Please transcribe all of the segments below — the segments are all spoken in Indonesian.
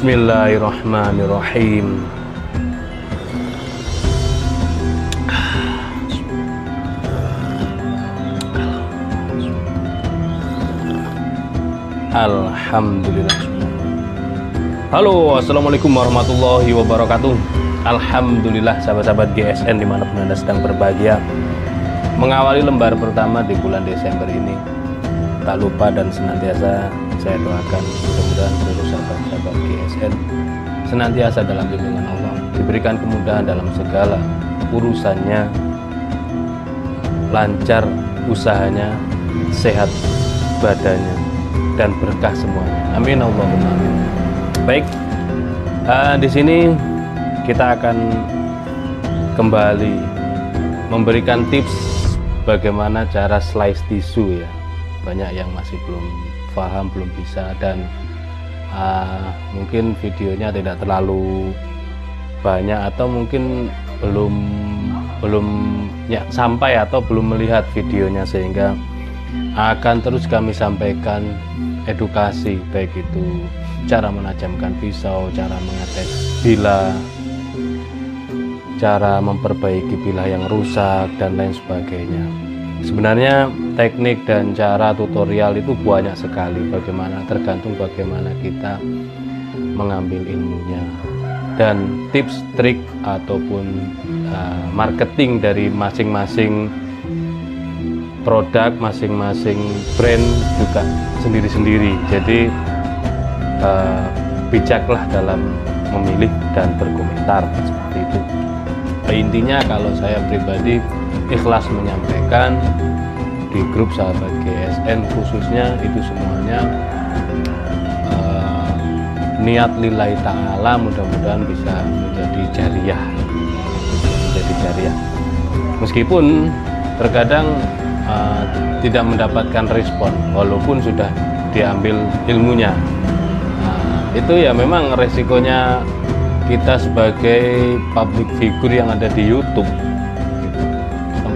Bismillahirrahmanirrahim. Alhamdulillah. Halo, assalamualaikum warahmatullahi wabarakatuh. Alhamdulillah, sahabat-sahabat GSN dimanapun Anda sedang berbahagia, mengawali lembar pertama di bulan Desember ini. Tak lupa dan senantiasa saya doakan mudah-mudahan seluruh sahabat-sahabat GSN senantiasa dalam lindungan Allah, diberikan kemudahan dalam segala urusannya, lancar usahanya, sehat badannya, dan berkah semuanya. Amin Allahumma amin. Baik, di sini kita akan kembali memberikan tips bagaimana cara slice tisu ya. Banyak yang masih belum paham, belum bisa, dan mungkin videonya tidak terlalu banyak atau mungkin belum ya sampai atau belum melihat videonya, sehingga akan terus kami sampaikan edukasi, baik itu cara menajamkan pisau, cara mengetes bilah, cara memperbaiki bilah yang rusak, dan lain sebagainya. Sebenarnya teknik dan cara tutorial itu banyak sekali, tergantung bagaimana kita mengambil ilmunya, dan tips trik ataupun marketing dari masing-masing produk, masing-masing brand juga sendiri-sendiri. Jadi bijaklah dalam memilih dan berkomentar seperti itu. Intinya kalau saya pribadi ikhlas menyampaikan di grup sahabat GSN khususnya, itu semuanya niat lillahi ta'ala, mudah-mudahan bisa menjadi jariah, meskipun terkadang tidak mendapatkan respon walaupun sudah diambil ilmunya. Itu ya memang resikonya kita sebagai public figure yang ada di YouTube,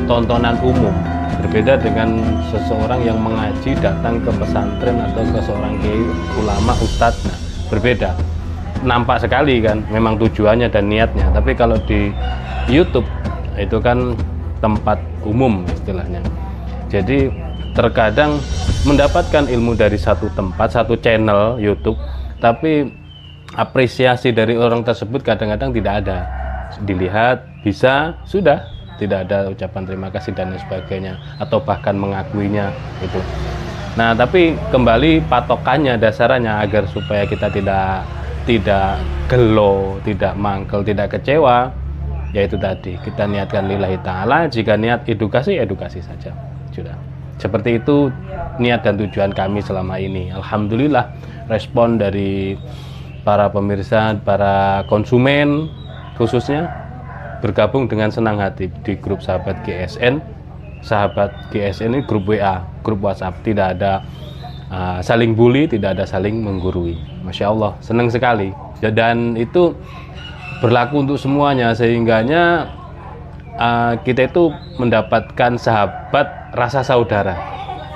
tontonan umum. Berbeda dengan seseorang yang mengaji, datang ke pesantren atau ke seorang kiai, ulama, ustadz. Nah, berbeda, nampak sekali kan memang tujuannya dan niatnya. Tapi kalau di YouTube itu kan tempat umum istilahnya. Jadi terkadang mendapatkan ilmu dari satu tempat, satu channel YouTube, tapi apresiasi dari orang tersebut kadang-kadang tidak ada. Dilihat bisa, sudah tidak ada ucapan terima kasih dan lain sebagainya, atau bahkan mengakuinya itu. Nah, tapi kembali patokannya, dasarannya agar supaya kita tidak gelo, tidak mangkel, tidak kecewa, yaitu tadi kita niatkan lillahi ta'ala. Jika niat edukasi, edukasi saja, sudah. Seperti itu niat dan tujuan kami selama ini. Alhamdulillah respon dari para pemirsa, para konsumen khususnya bergabung dengan senang hati di grup sahabat GSN. Sahabat GSN ini grup WA, grup WhatsApp, tidak ada saling bully, tidak ada saling menggurui. Masya Allah, senang sekali. Dan itu berlaku untuk semuanya, sehingganya kita itu mendapatkan sahabat rasa saudara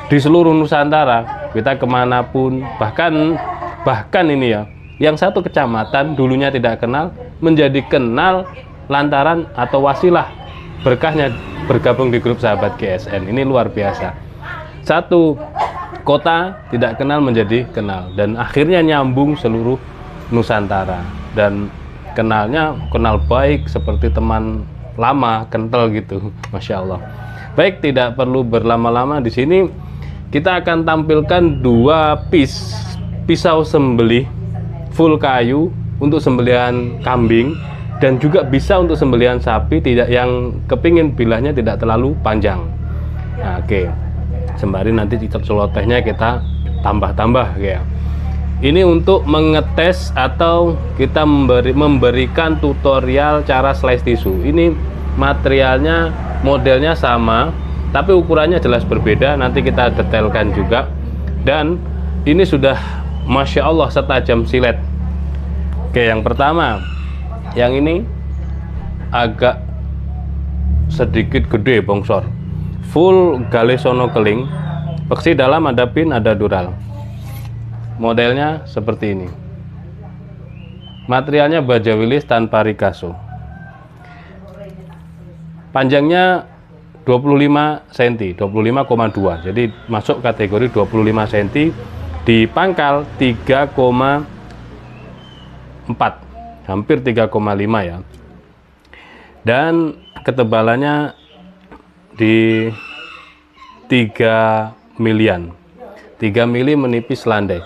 di seluruh Nusantara. Kita kemanapun, bahkan ini ya, yang satu kecamatan dulunya tidak kenal menjadi kenal lantaran atau wasilah berkahnya bergabung di grup sahabat GSN. Ini luar biasa. Satu kota tidak kenal menjadi kenal, dan akhirnya nyambung seluruh Nusantara, dan kenal baik seperti teman lama, kental gitu. Masya Allah. Baik, tidak perlu berlama-lama, di sini kita akan tampilkan 2 pisau sembelih full kayu untuk sembelihan kambing, dan juga bisa untuk sembelihan sapi, tidak yang kepingin bilahnya tidak terlalu panjang. Nah, oke. Sembari nanti celotehnya kita tambah-tambah ya. Ini untuk mengetes atau kita memberikan tutorial cara slice tisu. Ini materialnya, modelnya sama, tapi ukurannya jelas berbeda. Nanti kita detailkan juga. Dan ini sudah Masya Allah setajam silet. Oke, yang pertama, yang ini agak sedikit gede bongsor, full galesono keling, peksi dalam, ada pin, ada dural. Modelnya seperti ini. Materialnya baja wilis tanpa rikaso. Panjangnya 25 cm, 25,2. Jadi masuk kategori 25 cm. Di pangkal 3,4, hampir 3,5 ya. Dan ketebalannya di 3 milian. 3 mili menipis landai.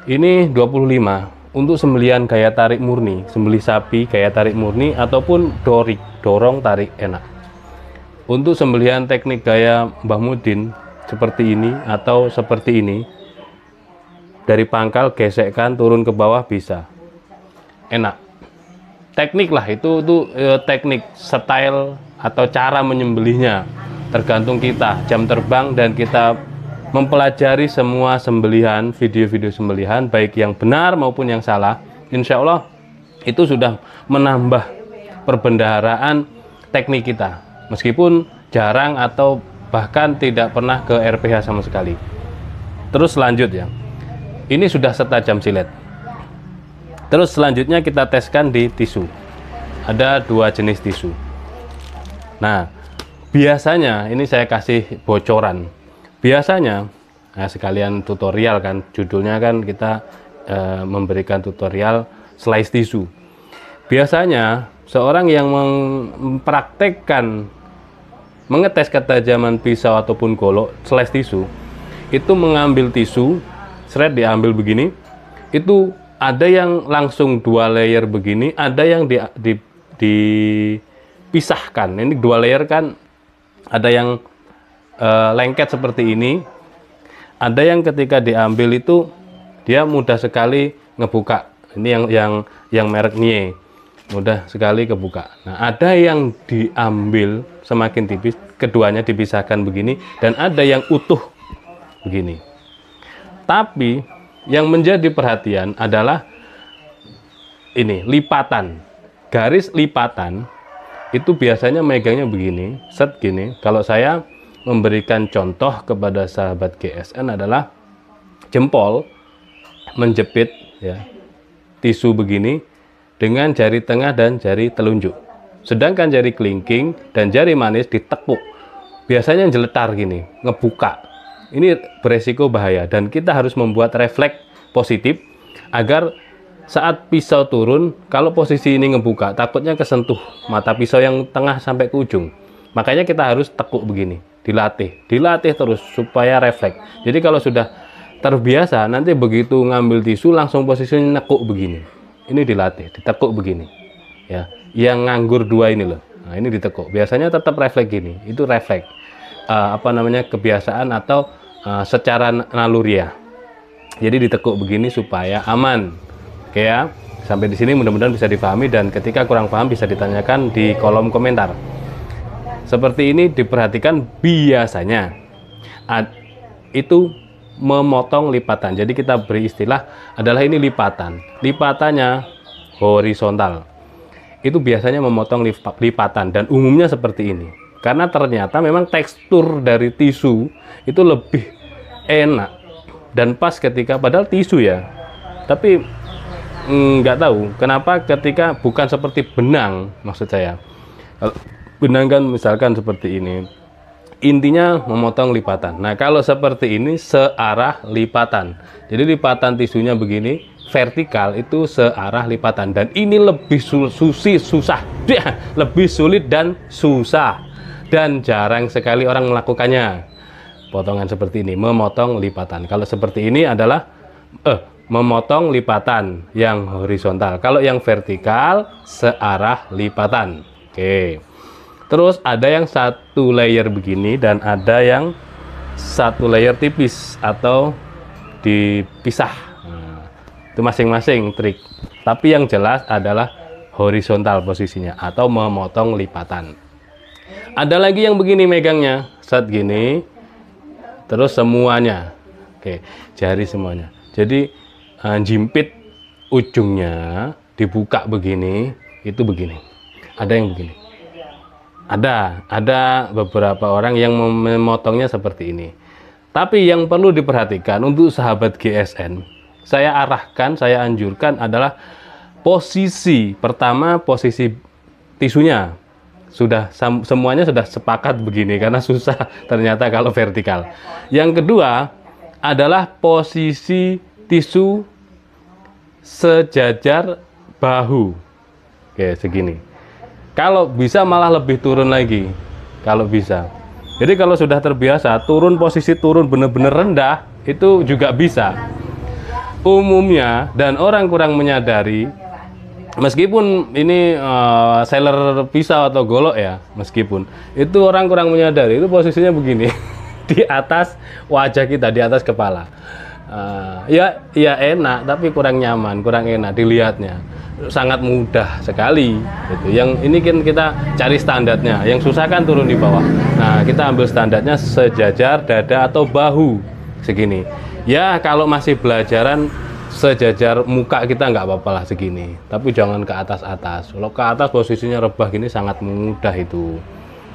Ini 25 untuk sembelihan gaya tarik murni, sembelih sapi gaya tarik murni, ataupun dorong tarik enak. Untuk sembelihan teknik gaya Mbah Mudin seperti ini atau seperti ini, dari pangkal gesekkan turun ke bawah bisa enak. Teknik lah itu teknik, style atau cara menyembelihnya tergantung kita, jam terbang, dan kita mempelajari semua sembelihan, video-video sembelihan baik yang benar maupun yang salah. Insya Allah itu sudah menambah perbendaharaan teknik kita, meskipun jarang atau bahkan tidak pernah ke RPH sama sekali. Terus lanjut ya, ini sudah setajam silet. Terus selanjutnya kita teskan di tisu. Ada 2 jenis tisu. Nah, biasanya ini saya kasih bocoran. Biasanya, nah sekalian tutorial kan, judulnya kan kita memberikan tutorial slice tisu. Biasanya seorang yang mempraktekkan mengetes ketajaman pisau ataupun golok slice tisu, itu mengambil tisu, shred diambil begini, itu ada yang langsung 2 layer begini, ada yang dipisahkan. Ini 2 layer kan, ada yang lengket seperti ini, ada yang ketika diambil itu dia mudah sekali ngebuka. Ini yang merek Nie, mudah sekali kebuka. Nah, ada yang diambil semakin tipis, keduanya dipisahkan begini, dan ada yang utuh begini. Tapi yang menjadi perhatian adalah ini lipatan, garis lipatan itu biasanya megangnya begini, set gini. Kalau saya memberikan contoh kepada sahabat GSN adalah jempol menjepit ya tisu begini dengan jari tengah dan jari telunjuk, sedangkan jari kelingking dan jari manis ditekuk, biasanya jeletar gini, ngebuka. Ini beresiko bahaya, dan kita harus membuat refleks positif agar saat pisau turun, kalau posisi ini ngebuka, takutnya kesentuh mata pisau yang tengah sampai ke ujung. Makanya kita harus tekuk begini, dilatih terus supaya refleks. Jadi kalau sudah terbiasa, nanti begitu ngambil tisu langsung posisinya nekuk begini. Ini dilatih, ditekuk begini. Ya, yang nganggur 2 ini loh. Nah, ini ditekuk. Biasanya tetap refleks gini. Itu refleks. Kebiasaan atau secara naluriah. Jadi ditekuk begini supaya aman. Oke ya. Sampai di sini mudah-mudahan bisa dipahami, dan ketika kurang paham bisa ditanyakan di kolom komentar. Seperti ini diperhatikan biasanya. Itu memotong lipatan. Jadi kita beri istilah adalah ini lipatan. Lipatannya horizontal. Itu biasanya memotong lipatan dan umumnya seperti ini. Karena ternyata memang tekstur dari tisu itu lebih enak dan pas ketika padahal tisu ya. Tapi nggak tahu kenapa ketika bukan seperti benang, maksud saya. Kalau benang kan misalkan seperti ini, intinya memotong lipatan. Nah kalau seperti ini searah lipatan, jadi lipatan tisunya begini vertikal itu searah lipatan, dan ini lebih lebih sulit dan susah, dan jarang sekali orang melakukannya. Potongan seperti ini memotong lipatan. Kalau seperti ini adalah memotong lipatan yang horizontal. Kalau yang vertikal searah lipatan. Oke. Terus ada yang satu layer begini dan ada yang satu layer tipis atau dipisah. Nah, itu masing-masing trik. Tapi yang jelas adalah horizontal posisinya atau memotong lipatan. Ada lagi yang begini megangnya, saat gini, terus semuanya. Oke, jari semuanya. Jadi jimpit ujungnya dibuka begini, itu begini. Ada yang begini. Ada beberapa orang yang memotongnya seperti ini. Tapi yang perlu diperhatikan untuk sahabat GSN, saya arahkan, saya anjurkan adalah posisi pertama, posisi tisunya. Sudah semuanya sudah sepakat begini karena susah ternyata kalau vertikal. Yang kedua adalah posisi tisu sejajar bahu. Oke, segini. Kalau bisa malah lebih turun lagi, kalau bisa. Jadi kalau sudah terbiasa posisi turun benar-benar rendah, itu juga bisa. Umumnya dan orang kurang menyadari, meskipun ini seller pisau atau golok ya, meskipun itu orang kurang menyadari, itu posisinya begini di atas wajah kita, di atas kepala. Ya enak, tapi kurang nyaman, kurang enak dilihatnya. Sangat mudah sekali gitu. Yang ini kan kita cari standarnya, yang susah kan turun di bawah. Nah kita ambil standarnya sejajar dada atau bahu segini ya. Kalau masih belajaran sejajar muka kita nggak apa-apa lah segini, tapi jangan ke atas-atas. Kalau ke atas posisinya rebah gini sangat mudah. Itu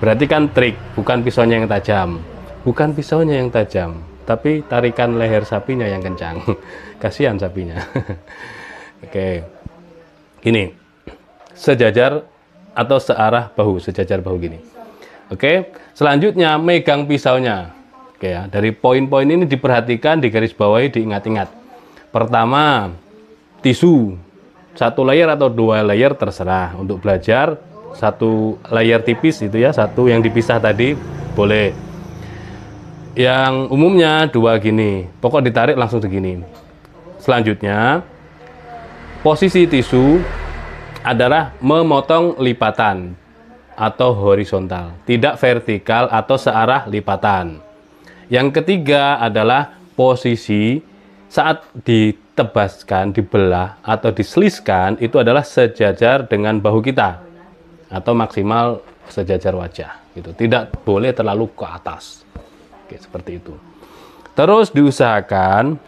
berarti kan trik, bukan pisaunya yang tajam, bukan pisaunya yang tajam, tapi tarikan leher sapinya yang kencang. Kasihan sapinya. Oke. Ini sejajar atau searah bahu, sejajar bahu gini. Oke, selanjutnya megang pisaunya. Oke ya, dari poin-poin ini diperhatikan, digarisbawahi, diingat-ingat. Pertama, tisu satu layer atau dua layer terserah. Untuk belajar satu layer tipis itu ya, satu yang dipisah tadi boleh. Yang umumnya dua gini, pokok ditarik langsung segini. Selanjutnya posisi tisu adalah memotong lipatan atau horizontal, tidak vertikal atau searah lipatan. Yang ketiga adalah posisi saat ditebaskan, dibelah atau diseliskan, itu adalah sejajar dengan bahu kita atau maksimal sejajar wajah. Gitu. Tidak boleh terlalu ke atas. Oke, seperti itu. Terus diusahakan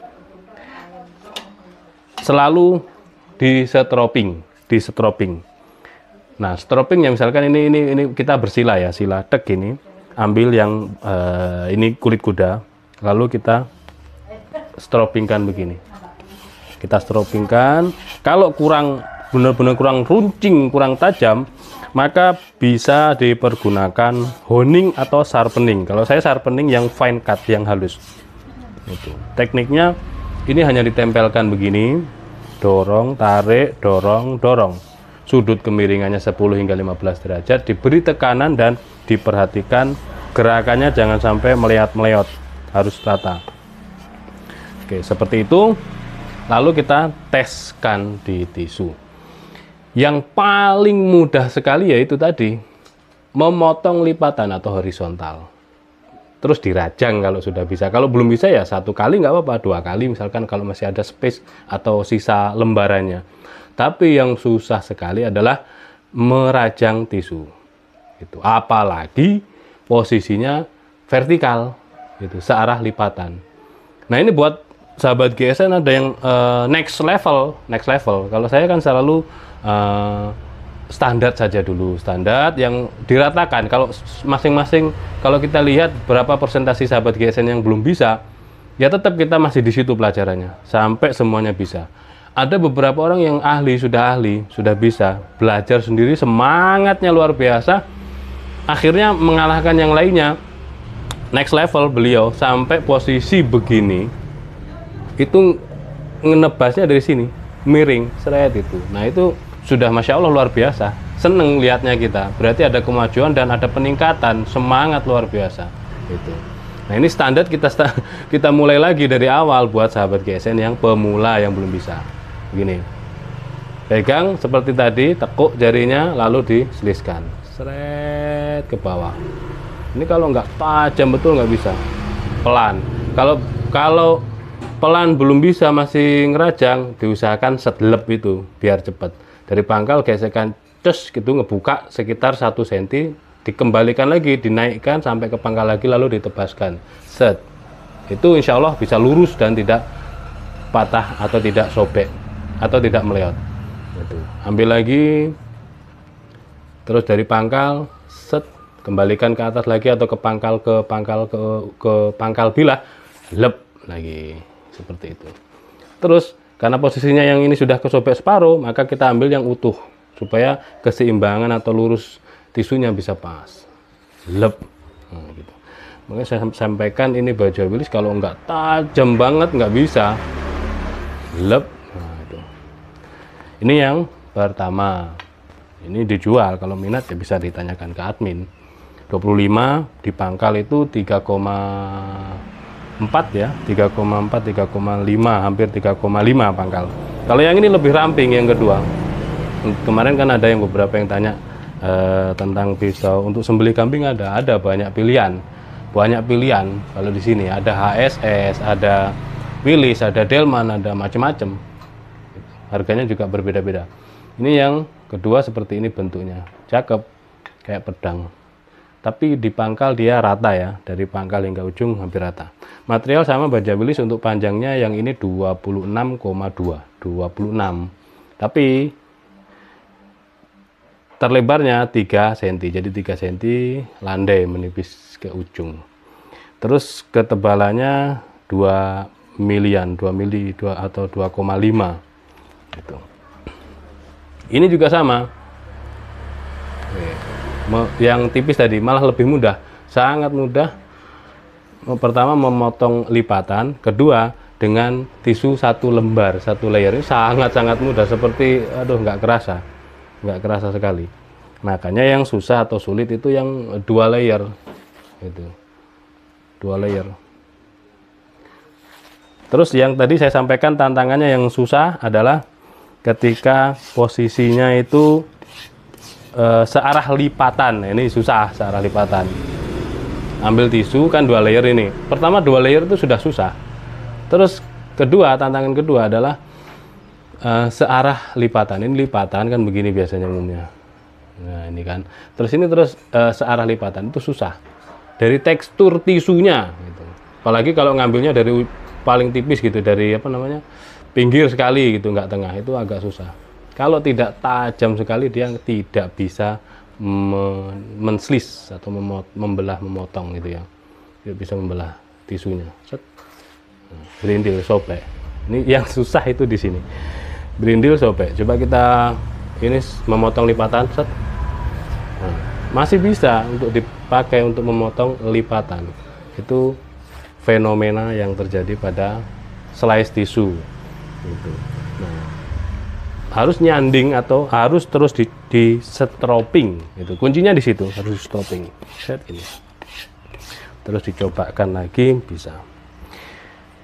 selalu di stroping. Nah, stropingnya misalkan ini kita bersila ya, sila tek ini, ambil yang ini kulit kuda, lalu kita stropingkan begini. Kita stropingkan. Kalau benar-benar kurang runcing, kurang tajam, maka bisa dipergunakan honing atau sharpening. Kalau saya sharpening yang fine cut, yang halus. Itu. Tekniknya ini hanya ditempelkan begini. Dorong, tarik, dorong, dorong. Sudut kemiringannya 10 hingga 15 derajat, diberi tekanan dan diperhatikan gerakannya jangan sampai meleot-meleot, harus rata. Oke, seperti itu. Lalu kita teskan di tisu. Yang paling mudah sekali yaitu tadi, memotong lipatan atau horizontal. Terus dirajang kalau sudah bisa. Kalau belum bisa ya satu kali nggak apa-apa, dua kali misalkan kalau masih ada space atau sisa lembarannya. Tapi yang susah sekali adalah merajang tisu. Itu apalagi posisinya vertikal, itu searah lipatan. Nah ini buat sahabat GSN ada yang next level. Kalau saya kan selalu standar saja dulu, standar yang diratakan. Kalau masing-masing, kalau kita lihat berapa persentase sahabat GSN yang belum bisa, ya tetap kita masih di situ pelajarannya sampai semuanya bisa. Ada beberapa orang yang ahli, sudah bisa belajar sendiri, semangatnya luar biasa, akhirnya mengalahkan yang lainnya. Next level beliau sampai posisi begini, itu ngenebasnya dari sini, miring, seret itu. Nah itu sudah Masya Allah luar biasa, seneng lihatnya kita, berarti ada kemajuan dan ada peningkatan, semangat luar biasa itu. Nah ini standar kita mulai lagi dari awal buat sahabat GSN yang pemula yang belum bisa. Begini, pegang seperti tadi, tekuk jarinya lalu diseliskan, seret ke bawah. Ini kalau nggak tajam betul nggak bisa, pelan. Kalau pelan belum bisa, masih ngerajang, diusahakan setlep itu biar cepat. Dari pangkal gesekan cus gitu, ngebuka sekitar 1 cm, dikembalikan lagi, dinaikkan sampai ke pangkal lagi, lalu ditebaskan. Set. Itu insya Allah bisa lurus dan tidak patah atau tidak sobek atau tidak meleot. Gitu. Ambil lagi, terus dari pangkal, set, kembalikan ke atas lagi atau ke pangkal bilah, lep lagi seperti itu. Terus karena posisinya yang ini sudah kesobek separuh, maka kita ambil yang utuh supaya keseimbangan atau lurus tisunya bisa pas. Lep. Nah, gitu. Makanya saya sampaikan ini baja wilis kalau nggak tajam banget nggak bisa. Lep. Nah, itu. Ini yang pertama. Ini dijual, kalau minat ya bisa ditanyakan ke admin. 25 di pangkal itu 3,4 ya, 3,4, 3,5, hampir 3,5 pangkal. Kalau yang ini lebih ramping yang kedua. Kemarin kan ada yang beberapa yang tanya tentang pisau untuk sembelih kambing, ada banyak pilihan. Kalau di sini ada HSS, ada Willis, ada Delman, ada macam-macam. Harganya juga berbeda-beda. Ini yang kedua seperti ini bentuknya, cakep, kayak pedang. Tapi di pangkal dia rata ya, dari pangkal hingga ujung hampir rata. Material sama baja wilis, untuk panjangnya yang ini 26,2, 26. Tapi terlebarnya 3 cm, jadi 3 cm landai menipis ke ujung. Terus ketebalannya 2 milian, 2 mili atau 2,5 gitu. Ini juga sama. Yang tipis tadi malah lebih mudah, sangat mudah. Pertama memotong lipatan, kedua dengan tisu 1 lembar, 1 layer, ini sangat-sangat mudah, seperti aduh nggak kerasa sekali. Makanya yang susah atau sulit itu yang 2 layer itu, 2 layer. Terus yang tadi saya sampaikan tantangannya yang susah adalah ketika posisinya itu searah lipatan. Ini susah, searah lipatan. Ambil tisu kan 2 layer ini. Pertama 2 layer itu sudah susah. Terus tantangan kedua adalah searah lipatan. Ini lipatan kan begini biasanya umumnya. Nah ini kan. Terus ini searah lipatan itu susah. Dari tekstur tisunya gitu. Apalagi kalau ngambilnya dari paling tipis gitu, dari pinggir sekali gitu, nggak tengah, itu agak susah. Kalau tidak tajam sekali dia tidak bisa menslis atau memotong gitu ya. Tidak bisa membelah tisunya. Set. Berindil, sobek. Ini yang susah itu di sini. Berindil, sobek. Coba kita ini memotong lipatan, set. Nah, masih bisa untuk dipakai untuk memotong lipatan. Itu fenomena yang terjadi pada slice tisu. Gitu. Nah, harus nyanding atau harus terus di stropping. Itu kuncinya di situ, harus di stropping. Set ini. Terus dicobakan lagi bisa.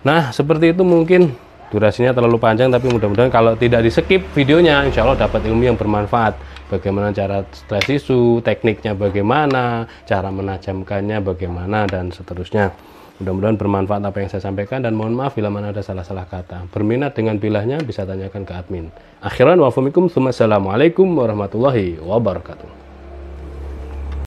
Nah, seperti itu. Mungkin durasinya terlalu panjang, tapi mudah-mudahan kalau tidak di skip videonya, insya Allah dapat ilmu yang bermanfaat. Bagaimana cara slice tisu, tekniknya bagaimana, cara menajamkannya bagaimana, dan seterusnya. Mudah-mudahan bermanfaat apa yang saya sampaikan, dan mohon maaf bila mana ada salah-salah kata. Berminat dengan bilahnya bisa tanyakan ke admin. Akhiran wa faminkum, assalamualaikum warahmatullahi wabarakatuh.